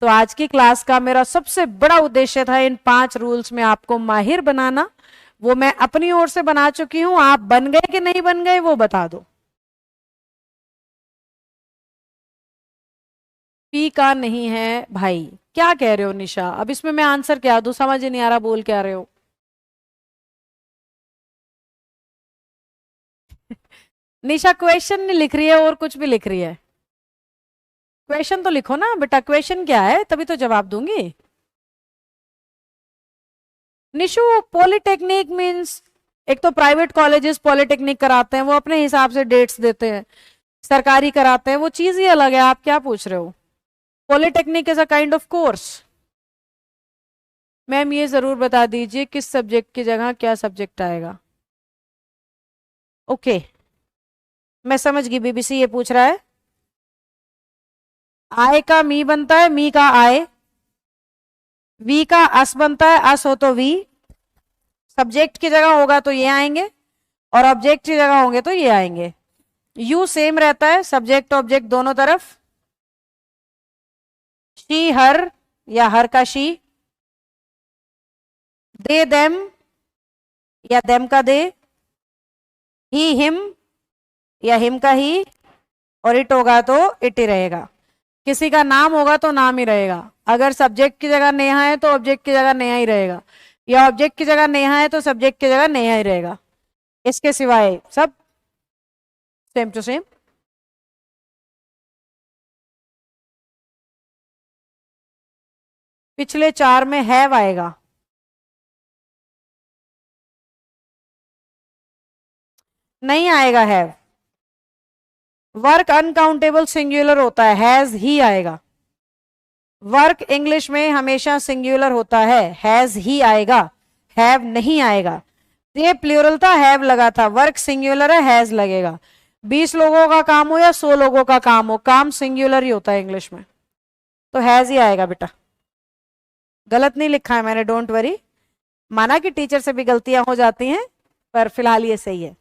तो आज की क्लास का मेरा सबसे बड़ा उद्देश्य था इन 5 रूल्स में आपको माहिर बनाना। वो मैं अपनी ओर से बना चुकी हूं, आप बन गए कि नहीं बन गए वो बता दो। पी का नहीं है भाई, क्या कह रहे हो निशा? अब इसमें मैं आंसर क्या दूं, समझ ही नहीं आ रहा, बोल क्या रहे हो। निशा क्वेश्चन नहीं लिख रही है और कुछ भी लिख रही है। क्वेश्चन तो लिखो ना बेटा, क्वेश्चन क्या है, तभी तो जवाब दूंगी। निशु, पॉलिटेक्निक मींस एक तो प्राइवेट कॉलेजेस पॉलिटेक्निक कराते हैं, वो अपने हिसाब से डेट्स देते हैं। सरकारी कराते हैं, वो चीज ही अलग है। आप क्या पूछ रहे हो? Polytechnic is a kind of course. Ma'am ये जरूर बता दीजिए किस सब्जेक्ट की जगह क्या सब्जेक्ट आएगा। ओके, मैं समझ गई। बीबीसी ये पूछ रहा है, आय का मी बनता है, मी का आय, वी का अस बनता है, अस हो तो वी, सब्जेक्ट की जगह होगा तो ये आएंगे और ऑब्जेक्ट की जगह होंगे तो ये आएंगे। यू सेम रहता है सब्जेक्ट ऑब्जेक्ट दोनों तरफ। शी हर या हर का शी, दे देम या देम का दे, ही हिम या हिम का ही, और इट होगा तो इट ही रहेगा। किसी का नाम होगा तो नाम ही रहेगा। अगर सब्जेक्ट की जगह नेहा है तो ऑब्जेक्ट की जगह नेहा ही रहेगा, या ऑब्जेक्ट की जगह नेहा है तो सब्जेक्ट की जगह नेहा ही रहेगा। इसके सिवाय सब सेम टू सेम। पिछले 4 में हैव आएगा, नहीं आएगा हैव। वर्क अनकाउंटेबल सिंगुलर होता है, हैज ही आएगा। वर्क इंग्लिश में हमेशा सिंगुलर होता है, हैज ही आएगा, हैव नहीं आएगा। ये प्लूरल था, हैव लगा था, वर्क सिंगुलर है, हैज लगेगा। 20 लोगों का काम हो या 100 लोगों का काम हो, काम सिंगुलर ही होता है इंग्लिश में, तो हैज ही आएगा बेटा। गलत नहीं लिखा है मैंने, डोंट वरी। माना कि टीचर से भी गलतियां हो जाती हैं, पर फिलहाल ये सही है।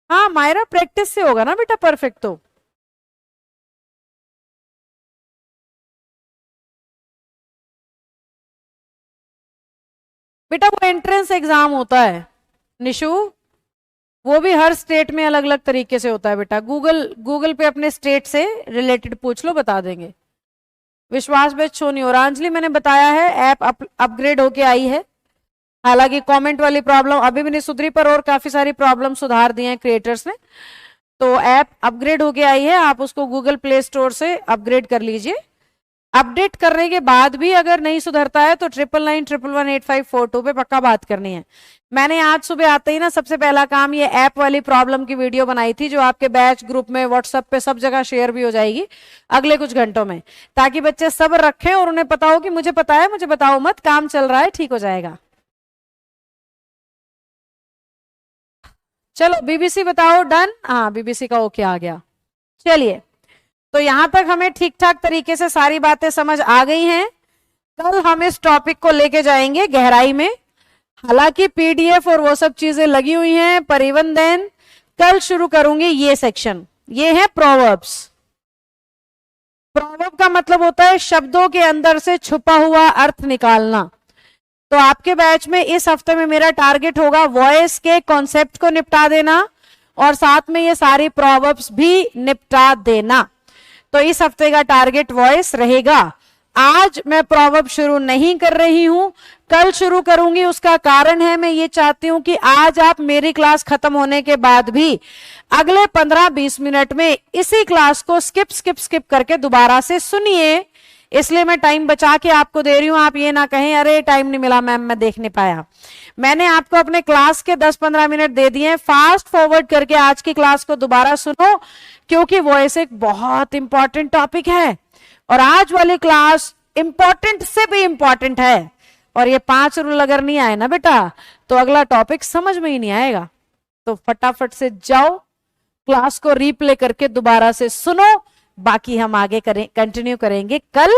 हाँ मायरा, प्रैक्टिस से होगा ना बेटा परफेक्ट तो। बेटा वो एंट्रेंस एग्जाम होता है निशु, वो भी हर स्टेट में अलग अलग तरीके से होता है बेटा। गूगल पे अपने स्टेट से रिलेटेड पूछ लो, बता देंगे। विश्वास बेच शो नहीं हो रहा। अंजलि मैंने बताया है ऐप अपग्रेड होके आई है, हालांकि कमेंट वाली प्रॉब्लम अभी भी नहीं सुधरी, पर और काफी सारी प्रॉब्लम सुधार दी हैं क्रिएटर्स ने। तो ऐप अपग्रेड होके आई है, आप उसको गूगल प्ले स्टोर से अपग्रेड कर लीजिए। अपडेट करने के बाद भी अगर नहीं सुधरता है तो 9991118542 पे पक्का बात करनी है। मैंने आज सुबह आते ही ना सबसे पहला काम ये ऐप वाली प्रॉब्लम की वीडियो बनाई थी, जो आपके बैच ग्रुप में व्हाट्सएप पे सब जगह शेयर भी हो जाएगी अगले कुछ घंटों में, ताकि बच्चे सब्र रखें और उन्हें पता हो कि मुझे पता है, मुझे बताओ मत, काम चल रहा है, ठीक हो जाएगा। चलो बीबीसी बताओ, डन। हाँ बीबीसी का ओके आ गया। चलिए, तो यहां तक हमें ठीक ठाक तरीके से सारी बातें समझ आ गई हैं। कल हम इस टॉपिक को लेके जाएंगे गहराई में, हालांकि पीडीएफ और वो सब चीजें लगी हुई हैं, पर इवन देन कल शुरू करूंगी ये सेक्शन। ये है प्रोवर्ब्स। प्रोवर्ब का मतलब होता है शब्दों के अंदर से छुपा हुआ अर्थ निकालना। तो आपके बैच में इस हफ्ते में मेरा टारगेट होगा वॉइस के कॉन्सेप्ट को निपटा देना और साथ में ये सारी प्रोवर्ब्स भी निपटा देना। तो इस हफ्ते का टारगेट वॉइस रहेगा। आज मैं प्रोवर्ब शुरू नहीं कर रही हूं, कल शुरू करूंगी। उसका कारण है मैं ये चाहती हूं कि आज आप मेरी क्लास खत्म होने के बाद भी अगले 15-20 मिनट में इसी क्लास को स्किप करके दोबारा से सुनिए। इसलिए मैं टाइम बचा के आपको दे रही हूं, आप ये ना कहें अरे टाइम नहीं मिला मैम, मैं देख नहीं पाया। मैंने आपको अपने क्लास के 10-15 मिनट दे दिए, फास्ट फॉरवर्ड करके आज की क्लास को दोबारा सुनो, क्योंकि वॉइस एक बहुत इंपॉर्टेंट टॉपिक है और आज वाली क्लास इंपॉर्टेंट से भी इंपॉर्टेंट है। और ये 5 रूल अगर नहीं आए ना बेटा तो अगला टॉपिक समझ में ही नहीं आएगा। तो फटाफट से जाओ, क्लास को रीप्ले करके दोबारा से सुनो, बाकी हम आगे कंटिन्यू करेंगे कल।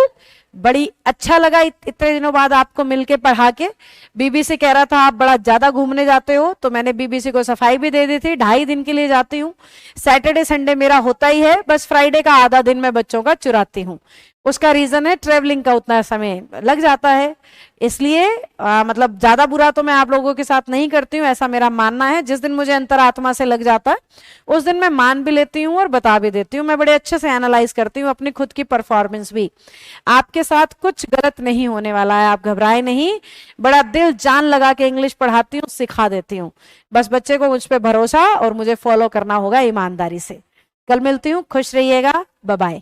बड़ी अच्छा लगा इतने दिनों बाद आपको मिलके पढ़ा के। बीबीसी कह रहा था आप बड़ा ज्यादा घूमने जाते हो, तो मैंने बीबीसी को सफाई भी दे दी थी। 2.5 दिन के लिए जाती हूँ, सैटरडे संडे मेरा होता ही है, बस फ्राइडे का आधा दिन मैं बच्चों का चुराती हूँ। उसका रीजन है ट्रेवलिंग का उतना समय लग जाता है, इसलिए मतलब ज्यादा बुरा तो मैं आप लोगों के साथ नहीं करती हूँ, ऐसा मेरा मानना है। जिस दिन मुझे अंतरात्मा से लग जाता है उस दिन मैं मान भी लेती हूँ और बता भी देती हूँ। मैं बड़े अच्छे से एनालाइज करती हूँ अपनी खुद की परफॉर्मेंस भी। आपके साथ कुछ गलत नहीं होने वाला है, आप घबराए नहीं। बड़ा दिल जान लगा के इंग्लिश पढ़ाती हूँ, सिखा देती हूँ। बस बच्चे को मुझ पर भरोसा और मुझे फॉलो करना होगा ईमानदारी से। कल मिलती हूँ, खुश रहिएगा, बाय बाय।